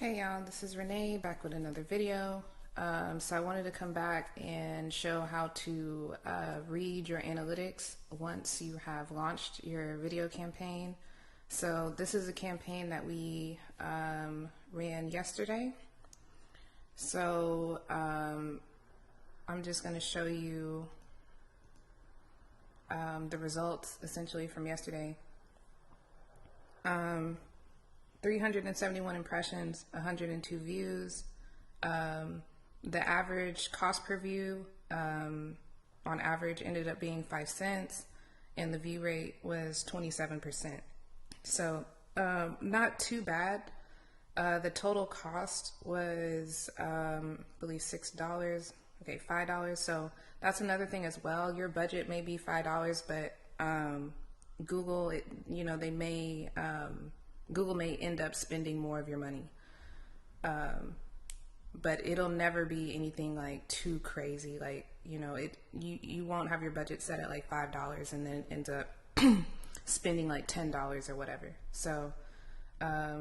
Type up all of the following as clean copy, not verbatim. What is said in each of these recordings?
Hey y'all, this is Renee back with another video. So I wanted to come back and show how to read your analytics once you have launched your video campaign. So this is a campaign that we ran yesterday. So I'm just going to show you the results essentially from yesterday. 371 impressions, 102 views. The average cost per view on average ended up being 5 cents, and the view rate was 27%. So not too bad. The total cost was I believe $6, okay, $5. So that's another thing as well. Your budget may be $5, but Google, they may Google may end up spending more of your money, but it'll never be anything like too crazy. Like you won't have your budget set at like $5 and then end up spending like $10 or whatever. So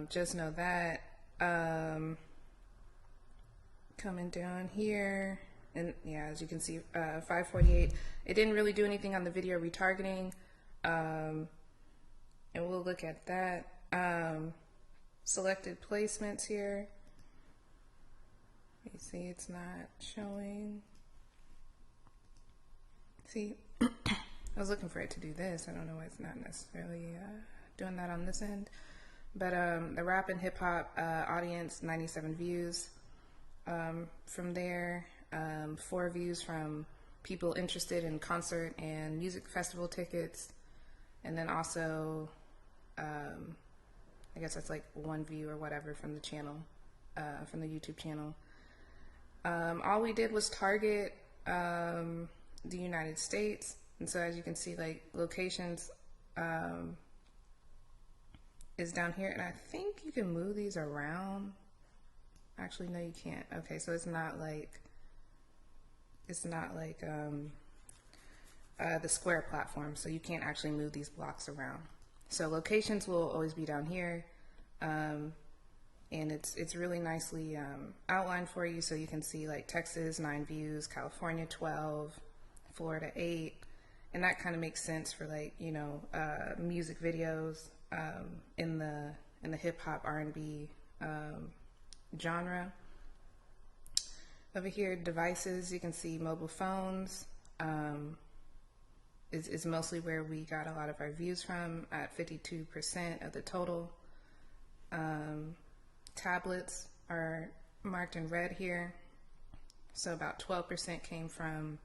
just know that. Coming down here, and yeah, as you can see, 548. It didn't really do anything on the video retargeting, and we'll look at that. Selected placements here. You see it's not showing. See, I was looking for it to do this. I don't know why it's not necessarily doing that on this end. But the rap and hip hop audience, 97 views. From there, 4 views from people interested in concert and music festival tickets. And then also, I guess that's like 1 view or whatever from the channel, from the YouTube channel. All we did was target the United States. And so as you can see, like locations is down here. And I think you can move these around. Actually, no, you can't. Okay, so it's not like the Square platform. So you can't actually move these blocks around. So locations will always be down here, and it's really nicely outlined for you, so you can see like Texas 9 views, California 12, Florida 8, and that kind of makes sense for like music videos in the hip hop R&B genre. Over here, devices, you can see mobile phones. Is mostly where we got a lot of our views from at 52% of the total. Tablets are marked in red here. So about 12% came from,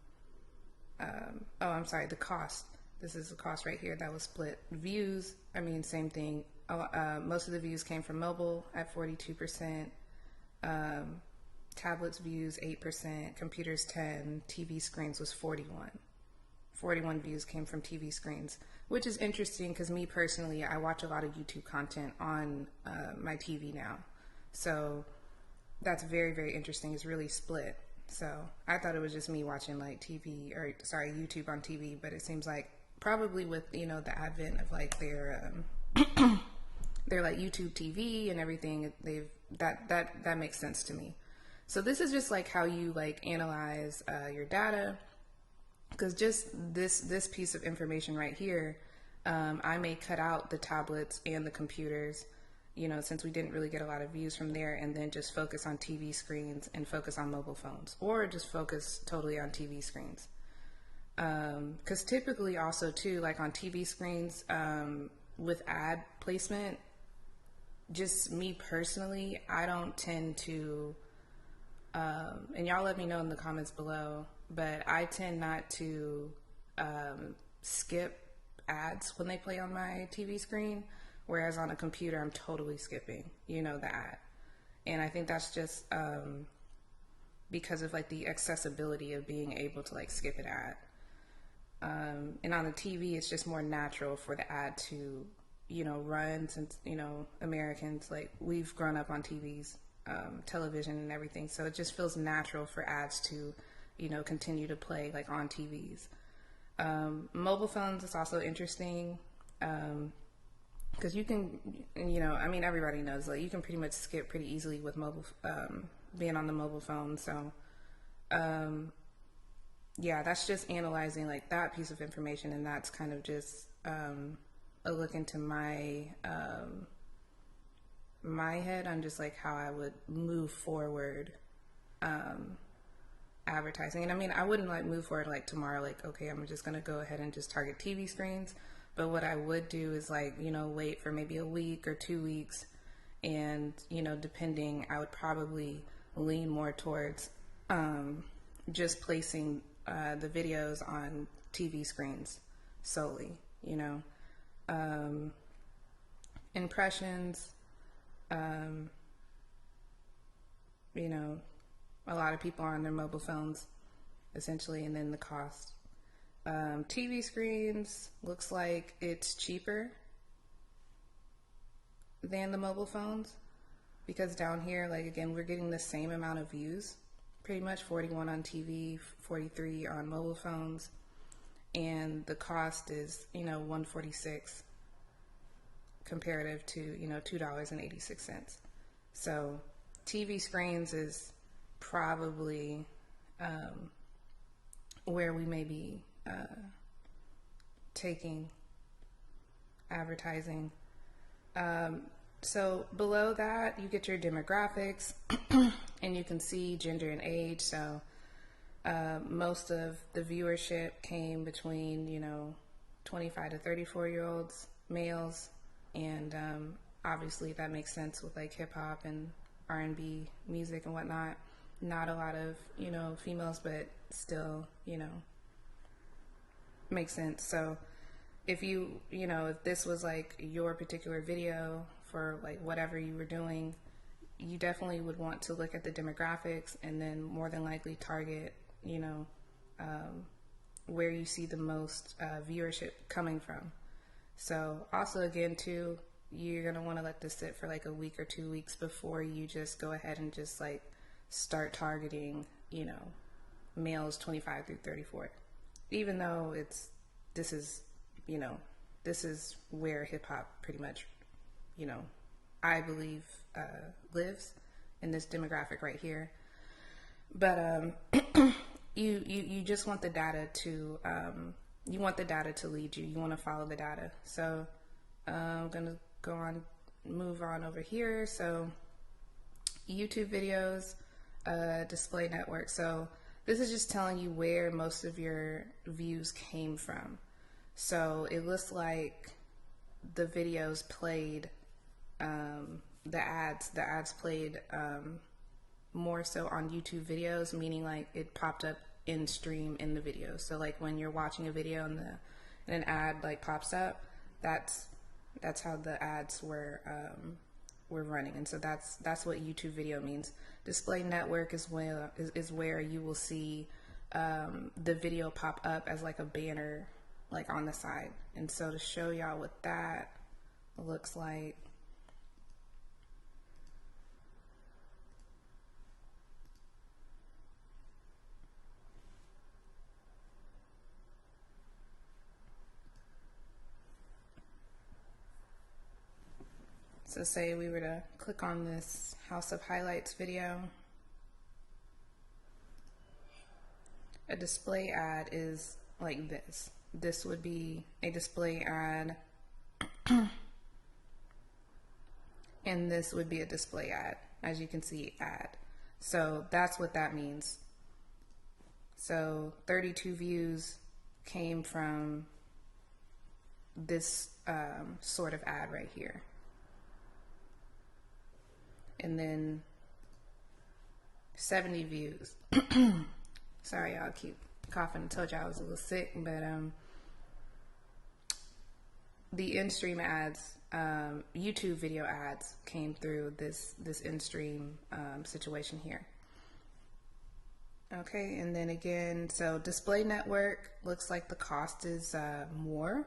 oh, I'm sorry, the cost. This is the cost right here that was split. Views, I mean, same thing. Most of the views came from mobile at 42%. Tablets views 8%, computers 10, TV screens was 41. 41 views came from TV screens, which is interesting because me personally, I watch a lot of YouTube content on my TV now. So that's very, very interesting. It's really split. So I thought it was just me watching like YouTube on TV, but it seems like probably with, the advent of like their like YouTube TV and everything, that makes sense to me. So this is just like how you like analyze your data. Because just this piece of information right here, I may cut out the tablets and the computers, since we didn't really get a lot of views from there, and then just focus on TV screens and focus on mobile phones, or just focus totally on TV screens. Because typically also too, like on TV screens, with ad placement, just me personally, I don't tend to, and y'all let me know in the comments below, but I tend not to skip ads when they play on my TV screen, whereas on a computer I'm totally skipping, the ad. And I think that's just because of like the accessibility of being able to like skip an ad. And on the TV, it's just more natural for the ad to, run, since, Americans, like we've grown up on TVs, television and everything. So it just feels natural for ads to continue to play like on TVs. Mobile phones is also interesting. because you can, you know, I mean, everybody knows, like, you can pretty much skip pretty easily with mobile, being on the mobile phone. So, yeah, that's just analyzing like that piece of information, and that's kind of just a look into my head on just like how I would move forward advertising. And I mean, I wouldn't like move forward like tomorrow, like, okay, I'm just gonna go ahead and just target TV screens. But what I would do is like, you know, wait for maybe a week or 2 weeks, and, you know, depending, I would probably lean more towards just placing the videos on TV screens solely, you know. Impressions, you know, a lot of people are on their mobile phones essentially, and then the cost. TV screens looks like it's cheaper than the mobile phones, because down here, like, again, we're getting the same amount of views, pretty much 41 on TV, 43 on mobile phones, and the cost is, you know, 146 comparative to, you know, $2.86. So TV screens is probably where we may be taking advertising. So below that, you get your demographics, and you can see gender and age. So most of the viewership came between, you know, 25 to 34-year-olds, males, and obviously that makes sense with like hip hop and R&B music and whatnot. Not a lot of, you know, females, but still, you know, makes sense. So if you know, if this was like your particular video for like whatever you were doing, you definitely would want to look at the demographics, and then more than likely target, you know, where you see the most viewership coming from. So also, again, too, you're going to want to let this sit for like a week or 2 weeks before you just go ahead and just like start targeting, you know, males 25 through 34. Even though this is where hip hop pretty much, you know, I believe lives, in this demographic right here. But you just want the data to lead you. You want to follow the data. So I'm gonna move on over here. So YouTube videos, display network. So this is just telling you where most of your views came from. So it looks like the videos played, the ads played more so on YouTube videos, meaning like it popped up in stream in the video. So like when you're watching a video and an ad like pops up, that's how the ads were running. And so that's what YouTube video means. Display network is where you will see the video pop up as like a banner, like on the side. And so to show y'all what that looks like, so say we were to click on this House of Highlights video. A display ad is like this. This would be a display ad, and this would be a display ad. As you can see, ad. So that's what that means. So 32 views came from this sort of ad right here. And then 70 views. Sorry, y'all, keep coughing. I told you I was a little sick, but the in-stream ads, YouTube video ads came through this in-stream situation here. Okay, and then again, so display network looks like the cost is more.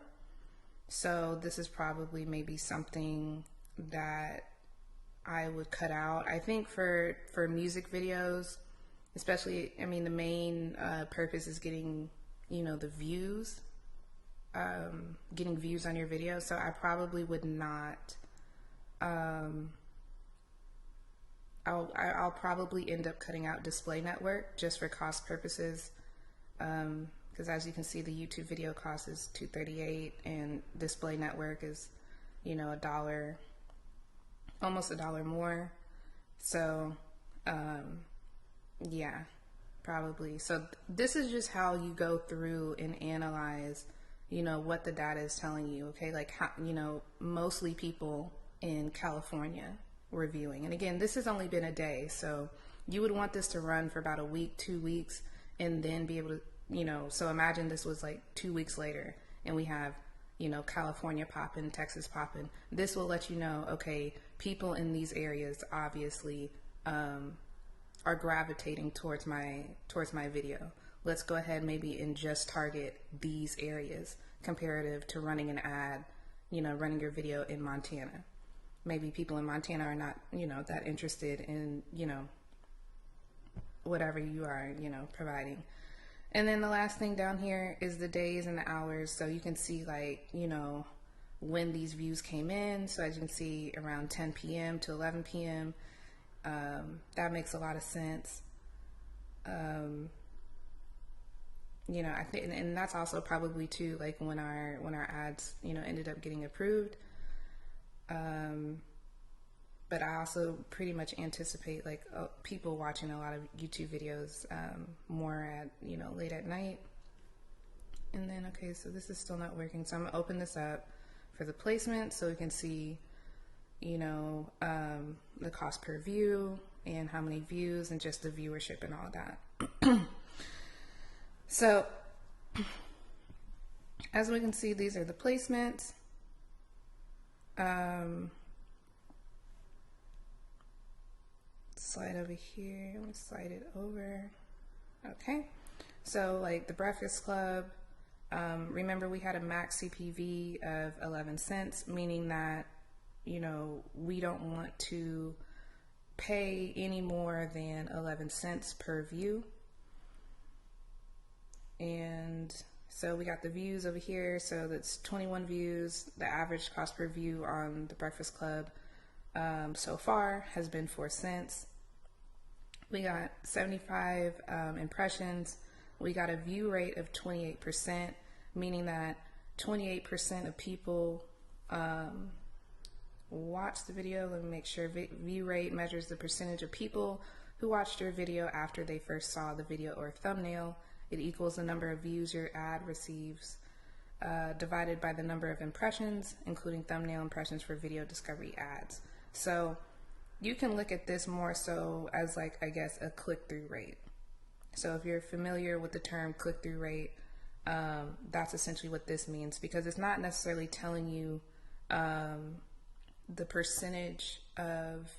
So this is probably maybe something that I would cut out. I think for music videos, especially, I mean, the main purpose is getting, you know, the views. getting views on your video. So I probably would not, I'll probably end up cutting out display network just for cost purposes. Because as you can see, the YouTube video cost is $2.38 and display network is, you know, $1, almost $1 more. So, yeah, probably. So this is just how you go through and analyze, you know, what the data is telling you. Okay. Like how, you know, mostly people in California were viewing. And again, this has only been a day. So you would want this to run for about a week, 2 weeks, and then be able to, you know, so imagine this was like 2 weeks later and we have, you know, California popping, Texas popping. This will let you know, okay, people in these areas obviously are gravitating towards my video. Let's go ahead maybe and just target these areas comparative to running an ad, you know, running your video in Montana. Maybe people in Montana are not, you know, that interested in, you know, whatever you are, you know, providing. And then the last thing down here is the days and the hours. So you can see, like, you know, when these views came in. So as you can see, around 10 p.m. to 11 p.m. That makes a lot of sense. You know, I think, and that's also probably too, like when our ads, you know, ended up getting approved. But I also pretty much anticipate like people watching a lot of YouTube videos more at, you know, late at night. And then, okay, so this is still not working. So I'm gonna open this up for the placement so we can see, you know, the cost per view and how many views and just the viewership and all that. So as we can see, these are the placements. Slide over here. I'm gonna slide it over. Okay, so like the Breakfast Club, remember we had a max CPV of 11 cents, meaning that, you know, we don't want to pay any more than 11 cents per view. And so we got the views over here. So that's 21 views. The average cost per view on the Breakfast Club so far has been 4 cents. We got 75 impressions. We got a view rate of 28%, meaning that 28% of people watched the video. Let me make sure. View rate measures the percentage of people who watched your video after they first saw the video or thumbnail. It equals the number of views your ad receives divided by the number of impressions, including thumbnail impressions for video discovery ads. So you can look at this more so as like, I guess, a click-through rate. So if you're familiar with the term click-through rate, that's essentially what this means, because it's not necessarily telling you the percentage of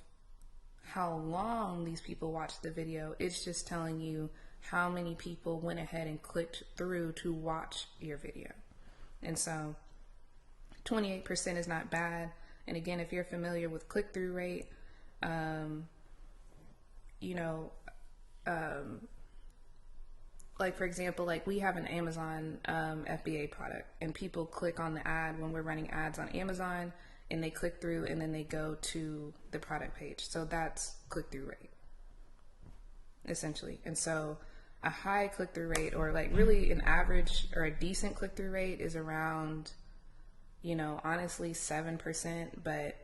how long these people watched the video. It's just telling you how many people went ahead and clicked through to watch your video. And so 28% is not bad. And again, if you're familiar with click-through rate, you know, like for example, like we have an Amazon FBA product, and people click on the ad when we're running ads on Amazon, and they click through and then they go to the product page. So that's click-through rate, essentially. And so a high click-through rate, or like really an average or a decent click-through rate, is around, you know, honestly 7%, but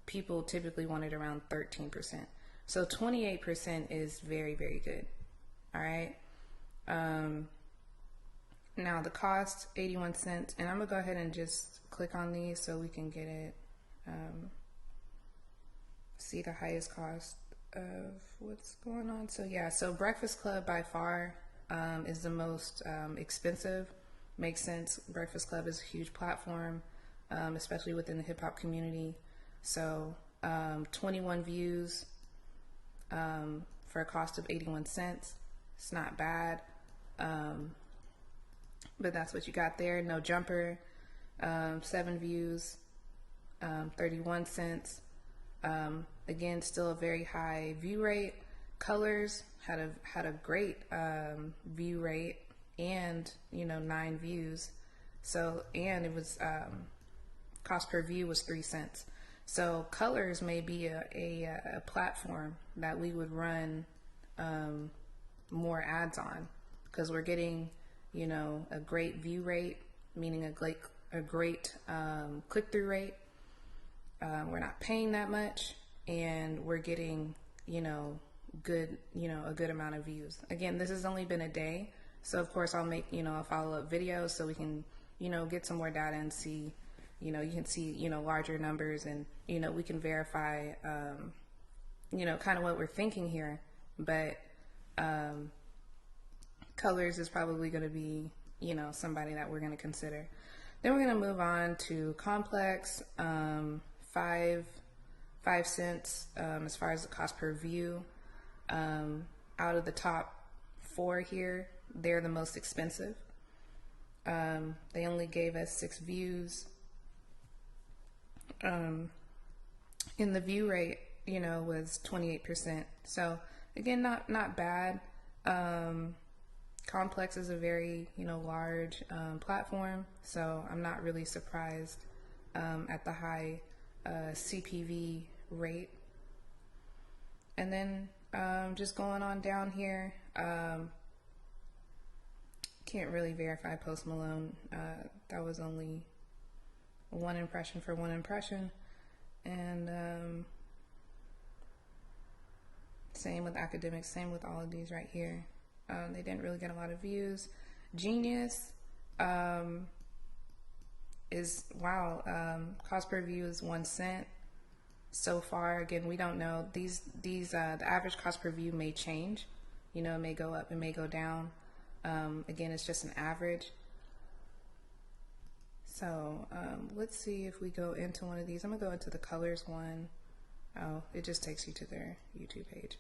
people typically want it around 13%. So 28% is very, very good. All right. Now the cost, 81 cents, and I'm gonna go ahead and just click on these so we can get it, see the highest cost of what's going on. So yeah, so Breakfast Club by far is the most expensive. Makes sense. Breakfast Club is a huge platform, especially within the hip hop community. So 21 views for a cost of 81 cents. It's not bad, but that's what you got there. No Jumper, 7 views, 31 cents. Again, still a very high view rate. Colors had a great view rate, and, you know, 9 views. So, and it was cost per view was 3 cents. So colors may be a platform that we would run more ads on, because we're getting, you know, a great view rate, meaning a great click-through rate. We're not paying that much, and we're getting, you know, a good amount of views. Again, this has only been a day, so of course I'll make, you know, a follow-up video so we can, you know, get some more data and see, you know, you can see, you know, larger numbers, and, you know, we can verify, you know, kind of what we're thinking here. But colors is probably going to be, you know, somebody that we're going to consider. Then we're going to move on to complex, 5 cents as far as the cost per view. Out of the top 4 here, they're the most expensive. They only gave us 6 views. And the view rate, you know, was 28%. So again, not bad. Complex is a very, you know, large platform, so I'm not really surprised at the high CPV rate. And then just going on down here, can't really verify Post Malone. That was only 1 impression for 1 impression. And same with academics, same with all of these right here. They didn't really get a lot of views. Genius is, wow, cost per view is 1 cent so far. Again, we don't know. The average cost per view may change. You know, it may go up, it may go down. Again, it's just an average. So let's see if we go into one of these. I'm gonna go into the colors one. Oh, it just takes you to their YouTube page.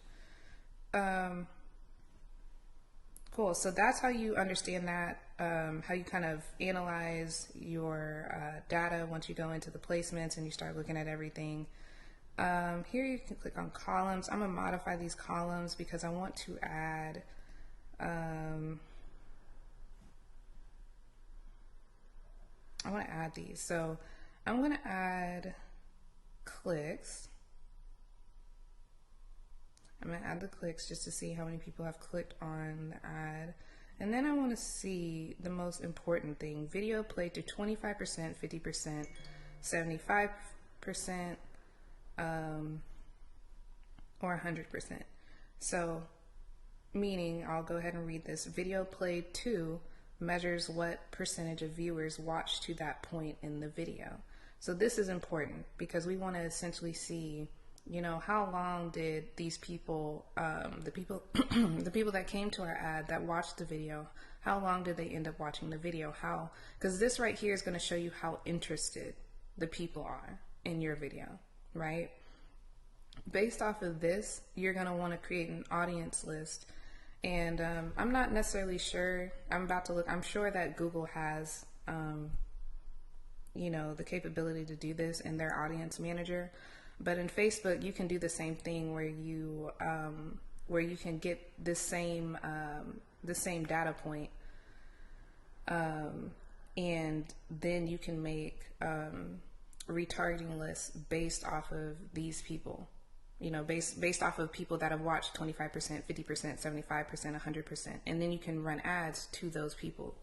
Cool, so that's how you understand that, how you kind of analyze your data once you go into the placements and you start looking at everything. Here you can click on columns. I'm gonna modify these columns because I want to add, these. So I'm gonna add clicks. I'm going to add the clicks just to see how many people have clicked on the ad. And then I want to see the most important thing: video played to 25%, 50%, 75%, or 100%. So, meaning, I'll go ahead and read this. Video played to measures what percentage of viewers watched to that point in the video. So this is important because we want to essentially see, you know, how long did these people, the people that came to our ad, that watched the video, how long did they end up watching the video? How, because this right here is going to show you how interested the people are in your video, right? Based off of this, you're going to want to create an audience list. And I'm not necessarily sure, I'm about to look, I'm sure that Google has, you know, the capability to do this in their audience manager. But in Facebook, you can do the same thing where you can get the same data point, and then you can make retargeting lists based off of these people. You know, based off of people that have watched 25%, 50%, 75%, 100%, and then you can run ads to those people.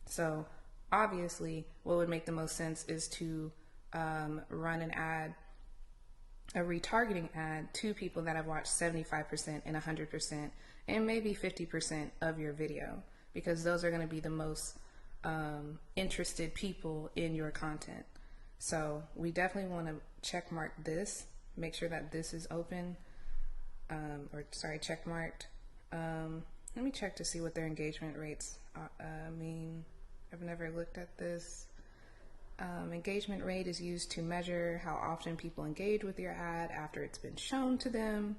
So obviously, what would make the most sense is to run an ad, a retargeting ad to people that have watched 75% and 100% and maybe 50% of your video, because those are going to be the most interested people in your content. So we definitely want to check mark this, make sure that this is open, check marked. Let me check to see what their engagement rates mean. I've never looked at this. Engagement rate is used to measure how often people engage with your ad after it's been shown to them.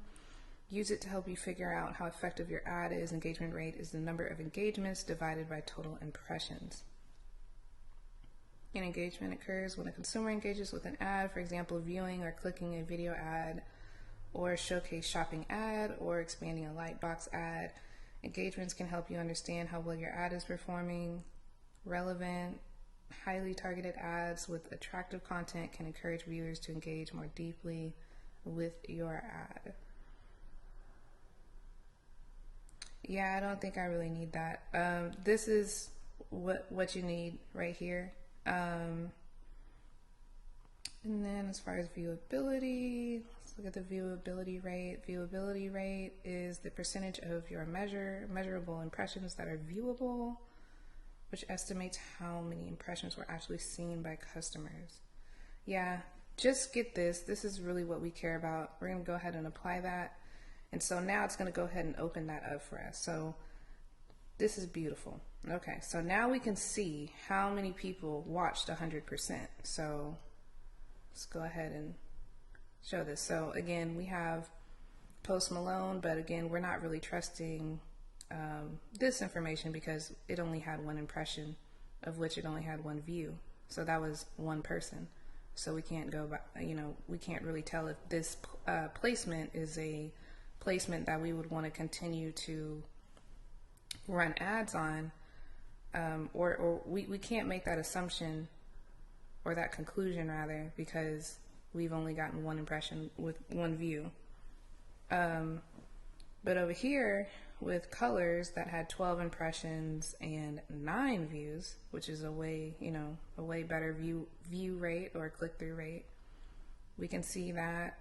Use it to help you figure out how effective your ad is. Engagement rate is the number of engagements divided by total impressions. And engagement occurs when a consumer engages with an ad, for example, viewing or clicking a video ad, or showcase shopping ad, or expanding a lightbox ad. Engagements can help you understand how well your ad is performing. Relevant highly targeted ads with attractive content can encourage viewers to engage more deeply with your ad. Yeah, I don't think I really need that. This is what you need right here. And then as far as viewability, let's look at the viewability rate. Viewability rate is the percentage of your measurable impressions that are viewable, which estimates how many impressions were actually seen by customers. Yeah, just get this. This is really what we care about. We're going to go ahead and apply that. And so now it's going to go ahead and open that up for us. So this is beautiful. Okay, so now we can see how many people watched 100%. So let's go ahead and show this. So again, we have Post Malone, but again, we're not really trusting this information because it only had one impression, of which it only had one view. So that was one person. So we can't go by, we can't really tell if this placement is a placement that we would want to continue to run ads on, or we can't make that assumption or that conclusion rather, because we've only gotten one impression with one view. But over here with colors that had 12 impressions and 9 views, which is a way better view rate or click-through rate, we can see that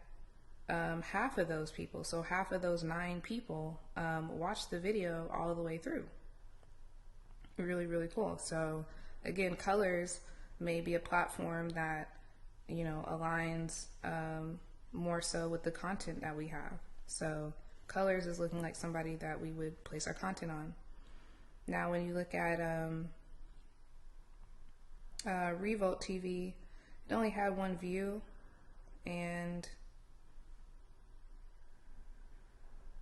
half of those people, so half of those 9 people, watched the video all the way through. Really, really cool. So again, colors may be a platform that, aligns more so with the content that we have. So colors is looking like somebody that we would place our content on. Now, when you look at Revolt TV, it only had one view, and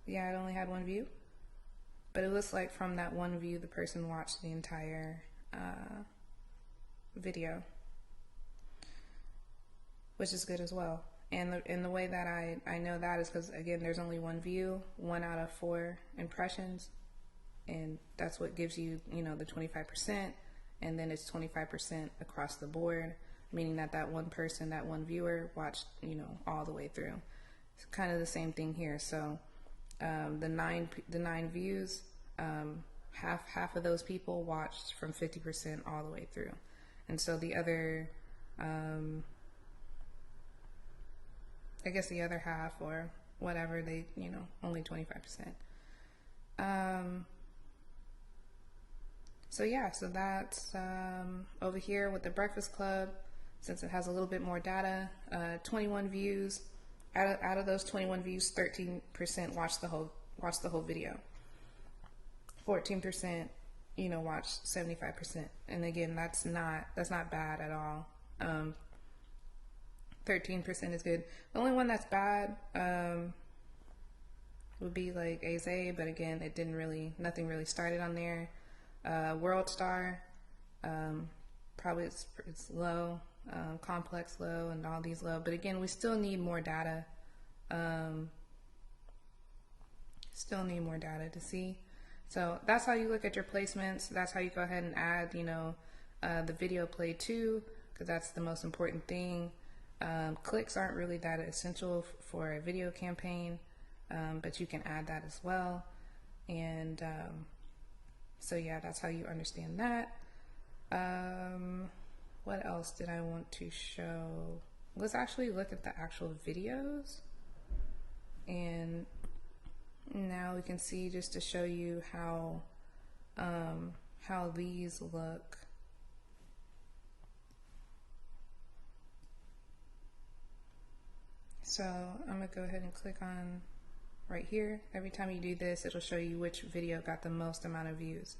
yeah, it only had one view, but it looks like from that one view, the person watched the entire video, which is good as well. And the way that I know that is because, again, there's only one view, 1 out of 4 impressions, and that's what gives you, the 25%, and then it's 25% across the board, meaning that one person, that one viewer watched, all the way through. It's kind of the same thing here. So the nine views, half of those people watched from 50% all the way through, and so the other, I guess the other half or whatever, they, only 25%. So yeah, so that's over here with the Breakfast Club, since it has a little bit more data, 21 views. Out of those 21 views, 13% watched the whole video. 14%, watched 75%. And again, that's not bad at all. 13% is good. The only one that's bad would be like AZA, but again, nothing really started on there. World Star, probably it's low. Complex low, and all these low, but again, we still need more data. Still need more data to see. So that's how you look at your placements. That's how you go ahead and add, the video play too, because that's the most important thing. Clicks aren't really that essential for a video campaign, but you can add that as well. And so yeah, that's how you understand that. What else did I want to show? Let's actually look at the actual videos. And now we can see, just to show you how these look. So I'm gonna go ahead and click on right here. Every time you do this, it'll show you which video got the most amount of views.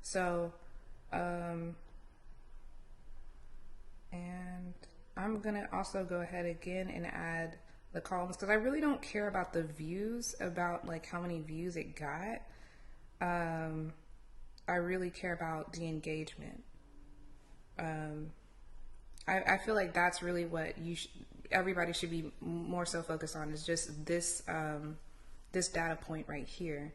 So, and I'm gonna also go ahead again and add the columns, because I really don't care about the views, about like how many views it got. I really care about the engagement. I feel like that's really what everybody should be more so focused on, is just this this data point right here.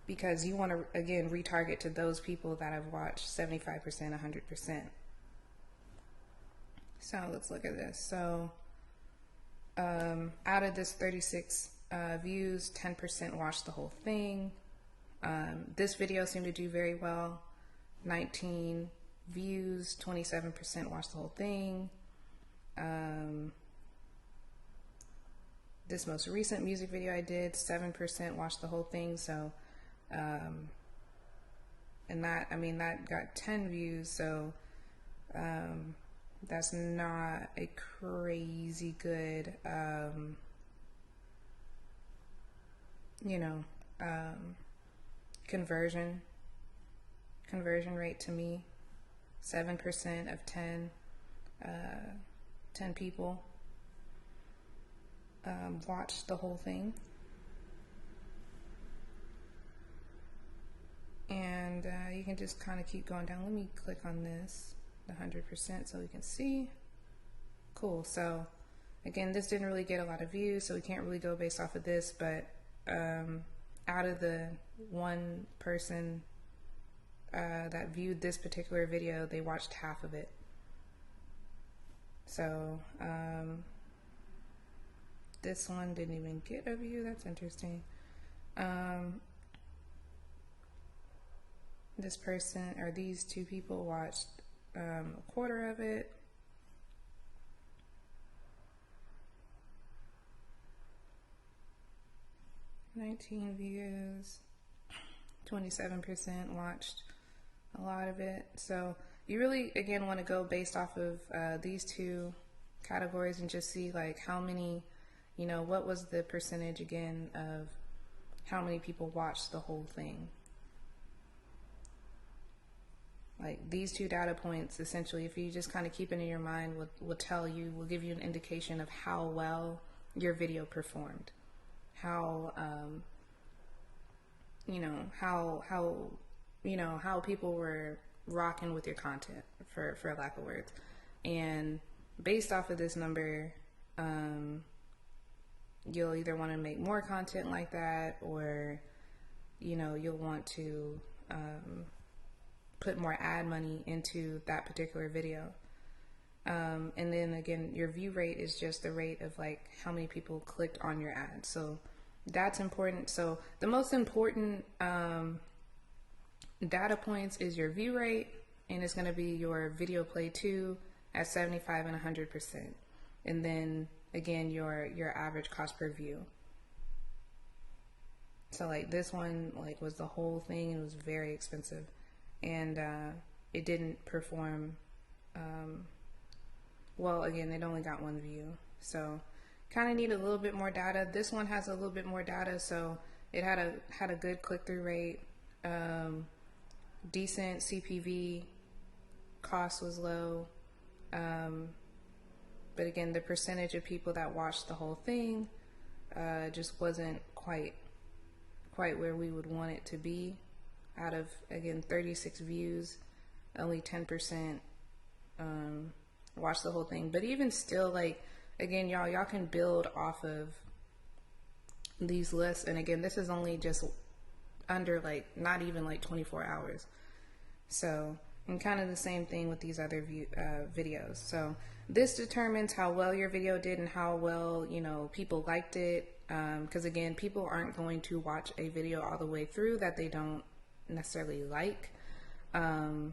because you want to, again, retarget to those people that have watched 75%, 100%. So let's look at this. So out of this 36 views, 10% watched the whole thing. This video seemed to do very well. 19 views, 27% watched the whole thing. This most recent music video I did, 7% watched the whole thing. So, and that, I mean, that got 10 views. So, that's not a crazy good, you know, conversion rate to me. 7% of 10 people watched the whole thing. And you can just kind of keep going down. Let me click on this, the 100%, so we can see. Cool. So again, this didn't really get a lot of views, so we can't really go based off of this, but out of the one person that viewed this particular video, they watched half of it. So this one didn't even get a view. That's interesting. This person, or these two people, watched a quarter of it. $19 views, 27% watched a lot of it. So you really, again, want to go based off of these two categories and just see like how many, you know, what was the percentage again of how many people watched the whole thing. Like these two data points, essentially, if you just kind of keep it in your mind, will tell you, will give you an indication of how well your video performed. How, you know, how people were rocking with your content, for lack of words. And based off of this number, you'll either want to make more content like that, or, you know, you'll want to put more ad money into that particular video. And then again, your view rate is just the rate of like how many people clicked on your ad. So that's important. So the most important data points is your view rate, and it's going to be your video play to at 75 and 100%. And then again, your average cost per view. So like this one like was the whole thing, and it was very expensive, and it didn't perform well. Again, it only got one view, so kind of need a little bit more data. This one has a little bit more data, so it had a good click-through rate, decent CPV, cost was low, but again, the percentage of people that watched the whole thing just wasn't quite where we would want it to be. Out of, again, 36 views, only 10% watched the whole thing. But even still, like, again, y'all can build off of these lists. And again, this is only just under, like, not even like 24 hours. So, and kind of the same thing with these other videos. So this determines how well your video did and how well, you know, people liked it. Because again, people aren't going to watch a video all the way through that they don't necessarily like. You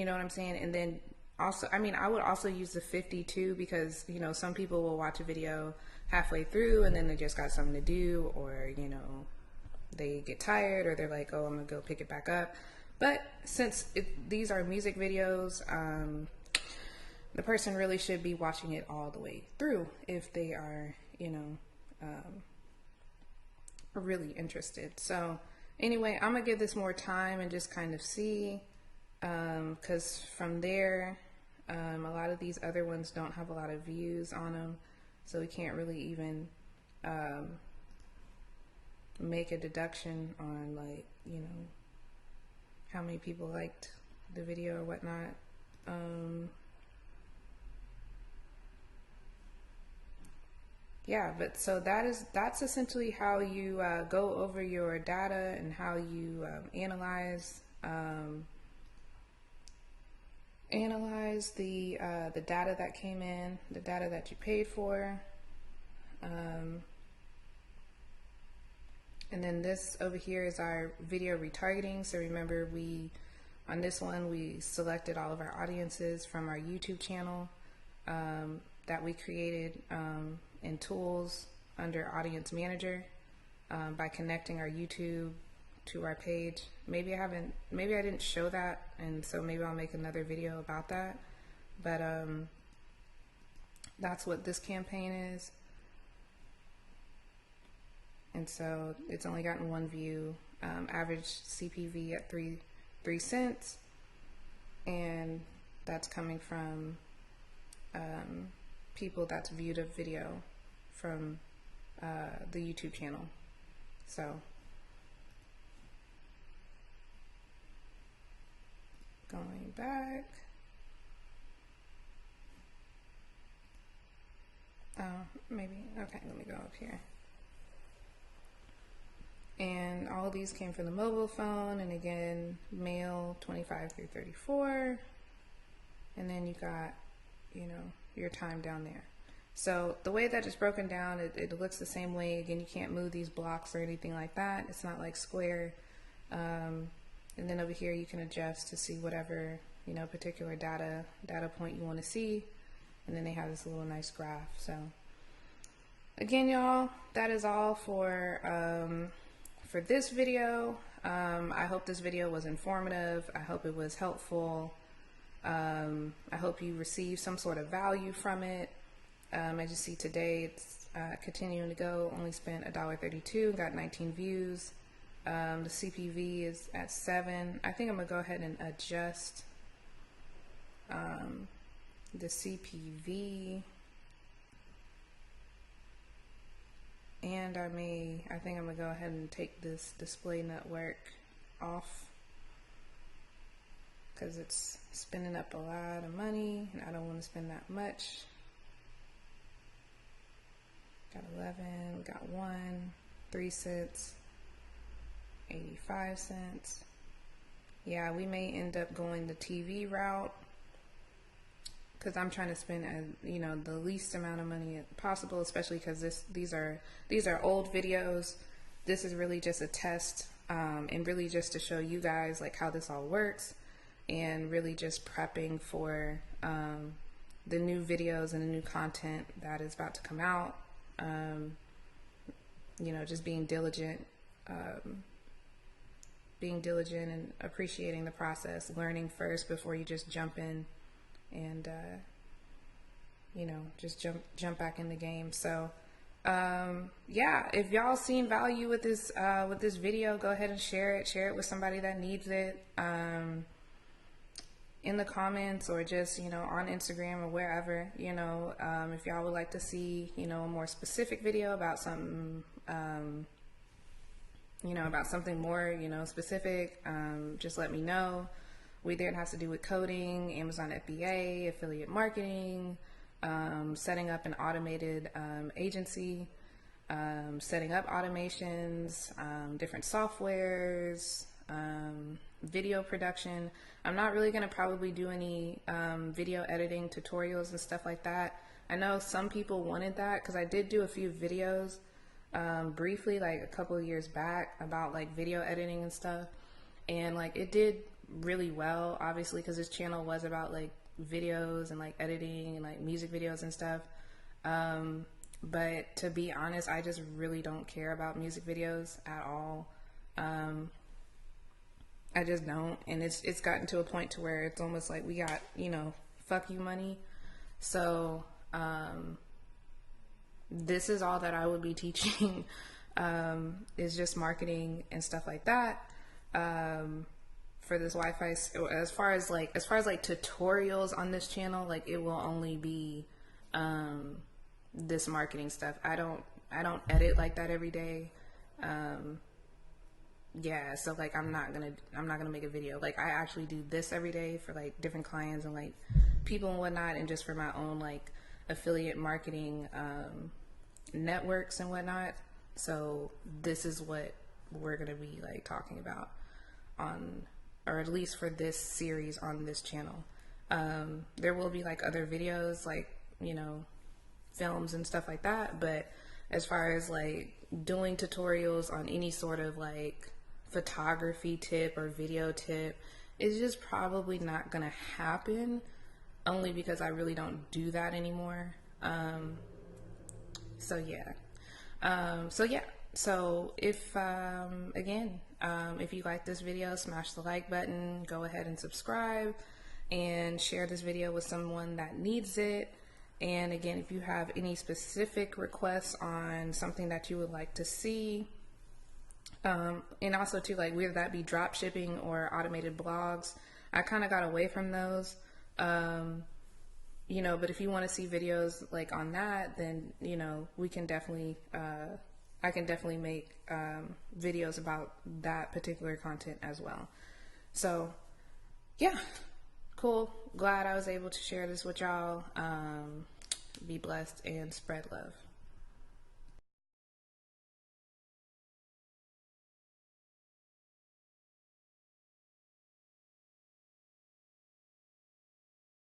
know what I'm saying? And then also, I mean, I would also use the 52, because, you know, some people will watch a video halfway through and then they just got something to do, or, you know, they get tired, or they're like, oh, I'm gonna go pick it back up. But since these are music videos, the person really should be watching it all the way through if they are, you know, really interested. So anyway, I'm gonna give this more time and just kind of see, because from there, a lot of these other ones don't have a lot of views on them, so we can't really even make a deduction on, like, you know, how many people liked the video or whatnot. yeah, but so that's essentially how you go over your data and how you analyze the data that came in, the data that you paid for. And then this over here is our video retargeting. So remember, on this one, we selected all of our audiences from our YouTube channel that we created in tools under Audience Manager by connecting our YouTube to our page. Maybe I didn't show that, and so maybe I'll make another video about that. But that's what this campaign is. And so it's only gotten one view, average CPV at 3 cents, and that's coming from people that's viewed a video from the YouTube channel. So going back, maybe, okay, let me go up here. And all of these came from the mobile phone, and again, male 25 through 34. And then you got, you know, your time down there. So the way that it's broken down, it looks the same way. Again, you can't move these blocks or anything like that. It's not like square. And then over here, you can adjust to see whatever, you know, particular data point you want to see. And then they have this little nice graph. So again, y'all, that is all for this video. I hope this video was informative. I hope it was helpful. I hope you received some sort of value from it. As you see today, it's continuing to go. Only spent $1.32, got 19 views. The CPV is at 7. I think I'm gonna go ahead and adjust the CPV. And I think I'm gonna go ahead and take this display network off because it's spending up a lot of money and I don't want to spend that much. Got 11, we got 1, 3 cents, 85 cents. Yeah, we may end up going the TV route because I'm trying to spend, you know, the least amount of money possible, especially because these are old videos. This is really just a test, and really just to show you guys like how this all works, and really just prepping for the new videos and the new content that is about to come out. You know, just being diligent and appreciating the process, learning first before you just jump in and you know, just jump back in the game. So yeah, if y'all seen value with this video, go ahead and share it with somebody that needs it, in the comments, or just, you know, on Instagram or wherever, you know. If y'all would like to see, you know, a more specific video about something, you know, about something more, you know, specific, just let me know. Whether it has to do with coding, Amazon FBA, affiliate marketing, setting up an automated agency, setting up automations, different softwares, video production. I'm not really going to probably do any video editing tutorials and stuff like that. I know some people wanted that because I did do a few videos briefly, like a couple of years back, about like video editing and stuff, and like it did really well, obviously, because this channel was about like videos and like editing and like music videos and stuff. But to be honest, I just really don't care about music videos at all. I just don't, and it's gotten to a point to where it's almost like we got, you know, fuck you money. So this is all that I would be teaching, is just marketing and stuff like that. For this Wi-Fi, as far as like tutorials on this channel, like it will only be this marketing stuff. I don't edit like that every day. Yeah, so like I'm not gonna make a video. Like I actually do this every day for like different clients and like people and whatnot, and just for my own like affiliate marketing networks and whatnot. So this is what we're gonna be like talking about on, or at least for this series on this channel. There will be like other videos, like, you know, films and stuff like that, but as far as like doing tutorials on any sort of like photography tip or video tip, it's just probably not gonna happen, only because I really don't do that anymore. So if again, if you like this video, smash the like button, go ahead and subscribe, and share this video with someone that needs it. And again, if you have any specific requests on something that you would like to see, and also too, like whether that be drop shipping or automated blogs, I kind of got away from those. You know, but if you want to see videos like on that, then, you know, we can definitely, I can definitely make videos about that particular content as well. So yeah, cool. Glad I was able to share this with y'all. Be blessed and spread love.